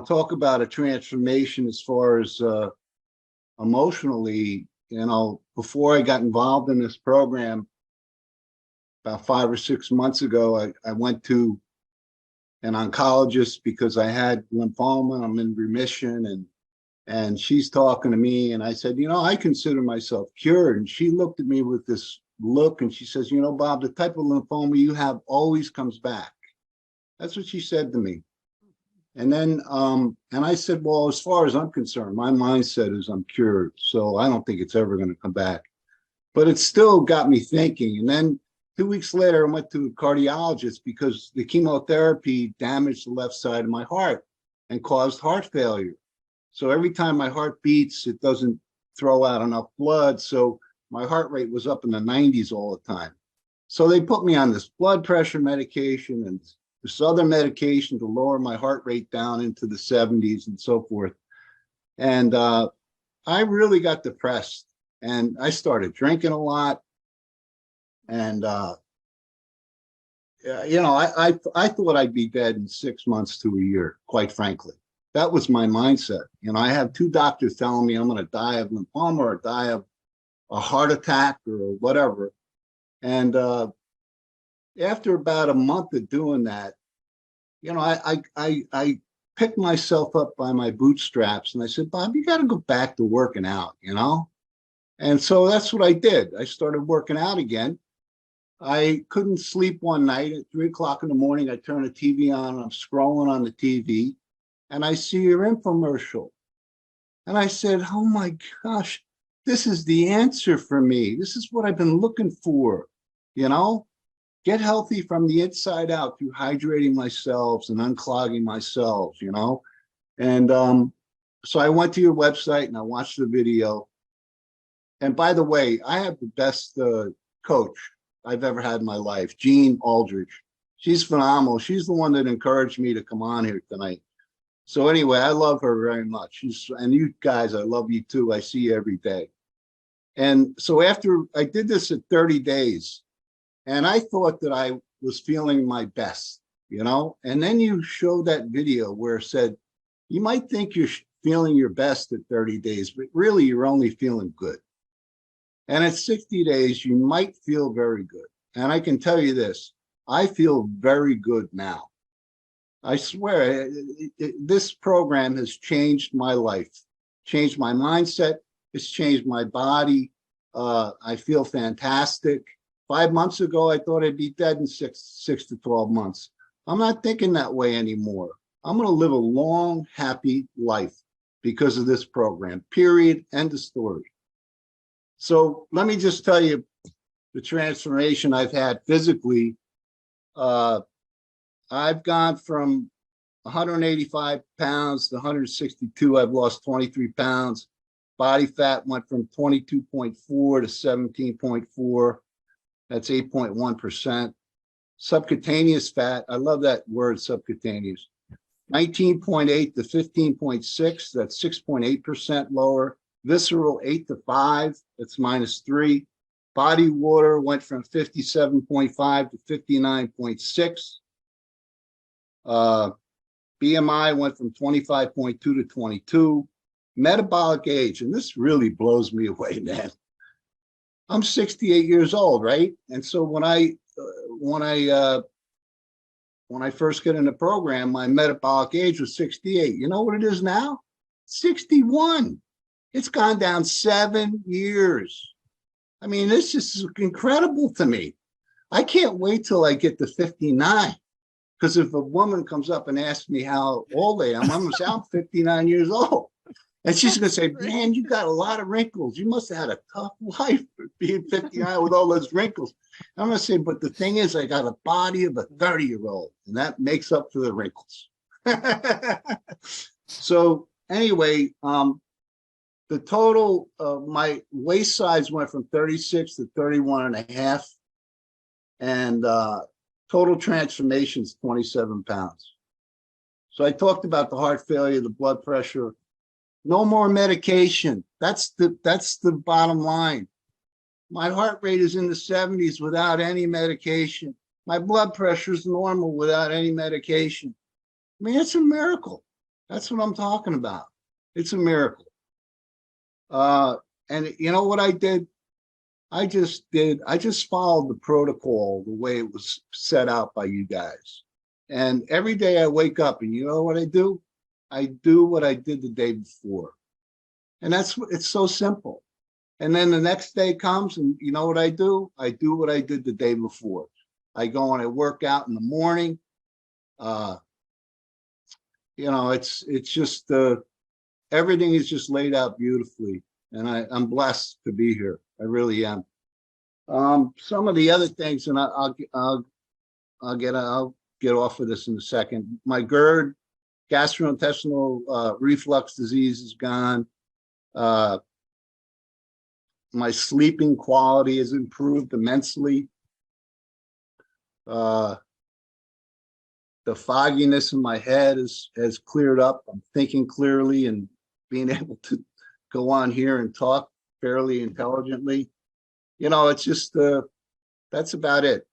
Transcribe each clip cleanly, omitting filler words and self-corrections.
talk about a transformation as far as emotionally, before I got involved in this program about 5 or 6 months ago, I went to an oncologist because I had lymphoma. I'm in remission, and she's talking to me, and I said, I consider myself cured. And she looked at me with this look, and she says, Bob, the type of lymphoma you have always comes back. That's what she said to me. And then, and I said, well, as far as I'm concerned, my mindset is I'm cured. So I don't think it's ever going to come back. But it still got me thinking. And then 2 weeks later, I went to a cardiologist because the chemotherapy damaged the left side of my heart and caused heart failure. So every time my heart beats, it doesn't throw out enough blood. So my heart rate was up in the 90s all the time. So they put me on this blood pressure medication and this other medication to lower my heart rate down into the 70s and so forth. And I really got depressed, and I started drinking a lot. And, I thought I'd be dead in 6 months to a year, quite frankly. That was my mindset. I have 2 doctors telling me I'm going to die of lymphoma or die of a heart attack or whatever. And after about a month of doing that, I picked myself up by my bootstraps, and I said, Bob, you got to go back to working out, And so that's what I did. I started working out again. I couldn't sleep one night at 3 o'clock in the morning. I turn the TV on, and I'm scrolling on the TV, and I see your infomercial. And I said, oh my gosh, this is the answer for me. This is what I've been looking for, Get healthy from the inside out through hydrating my cells and unclogging my cells, And so I went to your website and I watched the video. And by the way, I have the best coach I've ever had in my life, Jean Aldridge. She's phenomenal. She's the one that encouraged me to come on here tonight. So anyway, I love her very much. And you guys, I love you too. I see you every day. And so after I did this at 30 days, and I thought that I was feeling my best, and then you showed that video where it said, you might think you're feeling your best at 30 days, but really you're only feeling good. And at 60 days, you might feel very good. And I can tell you this, I feel very good now. I swear, this program has changed my life, changed my mindset. It's changed my body. I feel fantastic. 5 months ago, I thought I'd be dead in six to 12 months. I'm not thinking that way anymore. I'm going to live a long, happy life because of this program, period, end of story. So let me just tell you the transformation I've had physically. I've gone from 185 pounds to 162. I've lost 23 pounds. Body fat went from 22.4 to 17.4. That's 8.1%. Subcutaneous fat, I love that word, subcutaneous. 19.8 to 15.6, that's 6.8% lower. Visceral 8 to 5, that's -3. Body water went from 57.5 to 59.6. BMI went from 25.2 to 22. Metabolic age, and this really blows me away, man. I'm 68 years old, right? And so when I first get in the program, my metabolic age was 68. You know what it is now? 61. It's gone down 7 years. I mean, this is incredible to me. I can't wait till I get to 59. Because if a woman comes up and asks me how old I am, I'm going to say I'm 59 years old. And she's going to say, man, you got a lot of wrinkles. You must have had a tough life being 59 with all those wrinkles. I'm going to say, but the thing is, I got a body of a 30-year-old, and that makes up for the wrinkles. So anyway, the total, my waist size went from 36 to 31 and a half. And total transformation is 27 pounds. So I talked about the heart failure, the blood pressure. No more medication. That's the bottom line. My heart rate is in the 70s without any medication. My blood pressure is normal without any medication. I mean, it's a miracle. That's what I'm talking about. It's a miracle. And you know what I did? I just followed the protocol the way it was set out by you guys. And every day I wake up and you know what I do? I do what I did the day before. And it's so simple. And then the next day comes and you know what I do? I do what I did the day before. I go and I work out in the morning. It's just everything is just laid out beautifully. And I'm blessed to be here. I really am. Some of the other things, and I'll get off of this in a second. My GERD, gastrointestinal reflux disease, is gone. My sleeping quality has improved immensely. The fogginess in my head has cleared up. I'm thinking clearly and being able to go on here and talk fairly intelligently. It's just that's about it.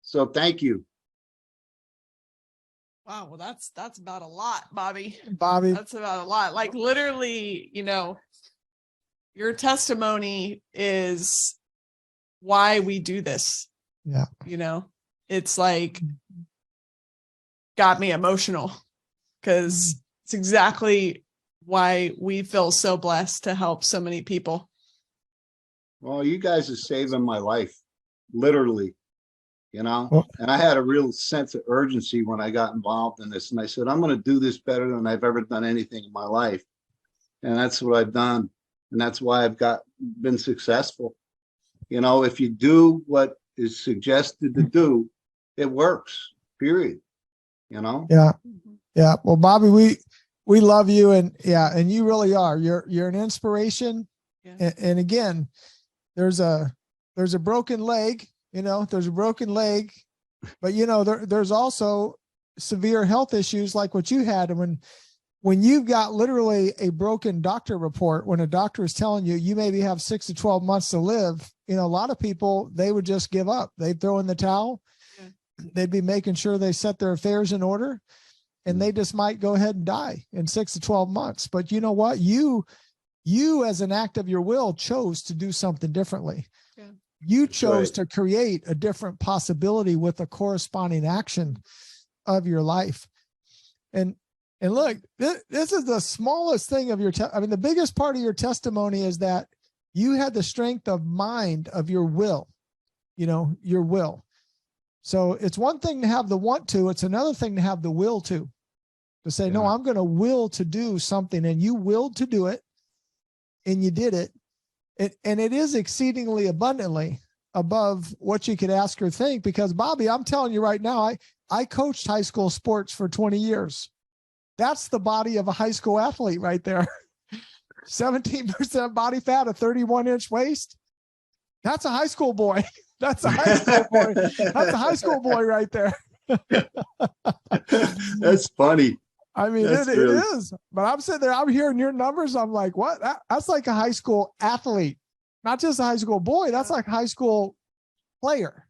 So thank you. Wow, well, that's about a lot, Bobby. Bobby, That's about a lot. Like literally, your testimony is why we do this. Yeah. It's like got me emotional because it's exactly why we feel so blessed to help so many people. Well, you guys are saving my life, literally, Well, and I had a real sense of urgency when I got involved in this. And I said, I'm going to do this better than I've ever done anything in my life. And that's what I've done. And that's why I've been successful. If you do what is suggested to do, it works, period. Yeah. Yeah. Well, Bobby, we love you. And you really are. You're an inspiration. Yeah. And again, there's a broken leg, there's a broken leg, but there's also severe health issues like what you had. And when you've got literally a broken doctor report, when a doctor is telling you maybe have 6 to 12 months to live, a lot of people, they would just give up. They'd throw in the towel. Yeah. They'd be making sure they set their affairs in order, and they just might go ahead and die in 6 to 12 months. But you know what? You as an act of your will chose to do something differently. Yeah. You chose to create a different possibility with a corresponding action of your life. And look, this is the smallest thing of your, the biggest part of your testimony is that you had the strength of mind of your will, your will. So it's one thing to have the want to, it's another thing to have the will to say, no, I'm going to will to do something, and you willed to do it. And you did it. And it is exceedingly abundantly above what you could ask or think, because Bobby, I'm telling you right now, I coached high school sports for 20 years. That's the body of a high school athlete right there. 17% body fat, a 31-inch waist. That's a high school boy. That's a high school boy. That's a high school boy right there. That's funny. It is, but I'm sitting there, I'm hearing your numbers. I'm like, what? That's like a high school athlete, not just a high school boy. That's like a high school player,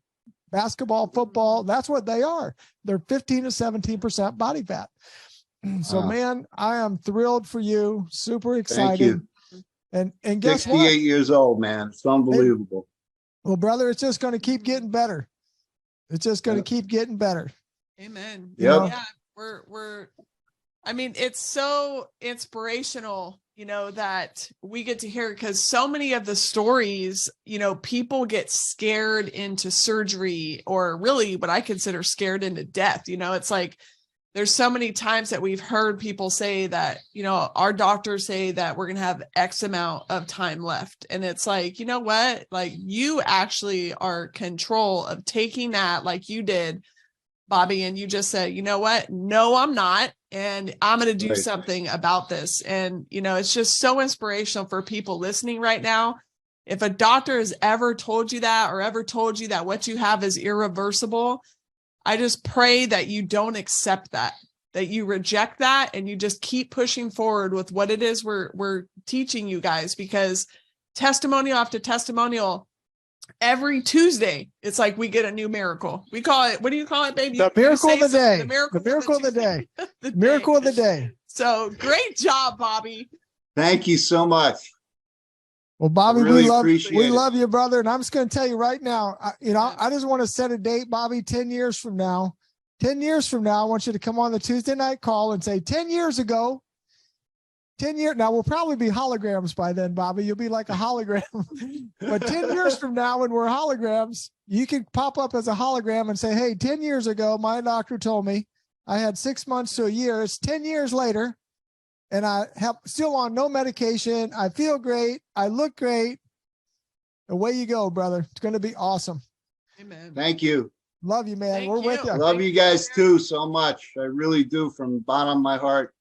basketball, football. That's what they are. They're 15 to 17% body fat. So man, I am thrilled for you. Super excited. And guess 68 what? years old, man. It's unbelievable. Well, brother, it's just going to keep getting better. It's just going to keep getting better. Amen. Yep. Yeah, it's so inspirational, that we get to hear, because so many of the stories, people get scared into surgery, or really what I consider scared into death. It's like, there's so many times that we've heard people say that, our doctors say that we're going to have X amount of time left. And it's like, you know what? Like, you actually are control of taking that, like you did, Bobby, and you just said, you know what? No, I'm not. And I'm going to do something about this. And, it's just so inspirational for people listening right now. If a doctor has ever told you that, or ever told you that what you have is irreversible, I just pray that you don't accept that you reject that, and you just keep pushing forward with what it is we're teaching you guys, because testimonial after testimonial, every Tuesday, it's like we get a new miracle. We call it, what do you call it, baby? The You miracle of say the something, day. The miracle, The miracle of the Tuesday- day. the Miracle day. of the day. So great job, Bobby. Thank you so much. Well, Bobby, really we appreciate it. love you, brother. And I'm just going to tell you right now, I just want to set a date, Bobby, 10 years from now. 10 years from now, I want you to come on the Tuesday night call and say 10 years ago, 10 years. Now we'll probably be holograms by then, Bobby. You'll be like a hologram. But 10 years from now, when we're holograms, you can pop up as a hologram and say, hey, 10 years ago, my doctor told me I had 6 months to a year. It's 10 years later. And I have still on no medication. I feel great. I look great. Away you go, brother. It's going to be awesome. Amen. Thank you. Love you, man. Thank We're with you. you. Love you guys too so much. I really do from the bottom of my heart.